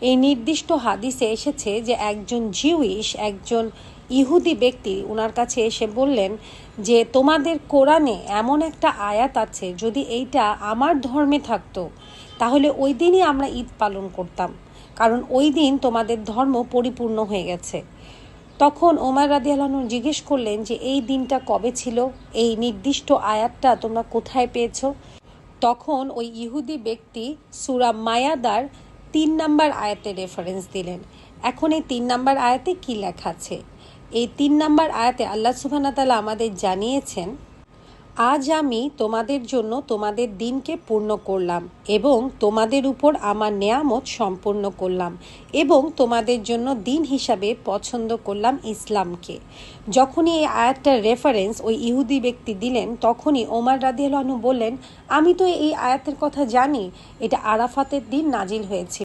এই নির্দিষ্ট হাদিসে এসেছে যে একজন একজন ইহুদি ব্যক্তি ওনার কাছে এসে বললেন যে তোমাদের কোরআনে এমন একটা আয়াত আছে, যদি এইটা আমার ধর্মে থাকতো তাহলে ওই দিনই আমরা ঈদ পালন করতাম, কারণ ওই দিন তোমাদের ধর্ম পরিপূর্ণ হয়ে গেছে। তখন ওমর রাদিয়াল্লাহু আনহু জিজ্ঞেস করলেন যে এই দিনটা কবে ছিল, এই নির্দিষ্ট আয়াতটা তোমরা কোথায় পেয়েছো? তখন ওই ইহুদি ব্যক্তি সূরা মায়াদার ৩ নম্বর আয়াতে রেফারেন্স দিলেন। এখন এই ৩ নম্বর আয়াতে কি লেখা আছে? এই ৩ নম্বর আয়াতে আল্লাহ সুবহানাহু ওয়া তাআলা আমাদের জানিয়েছেন, আজ আমি তোমাদের জন্য তোমাদের দিনকে পূর্ণ করলাম এবং তোমাদের উপর আমার নেয়ামত সম্পূর্ণ করলাম এবং তোমাদের জন্য দিন হিসাবে পছন্দ করলাম ইসলামকে। যখনই এই আয়াতটার রেফারেন্স ওই ইহুদি ব্যক্তি দিলেন, তখনই ওমর রাদিয়াল্লাহু আনহু বললেন, আমি তো এই আয়াতের কথা জানি, এটা আরাফাতের দিন নাজিল হয়েছিল।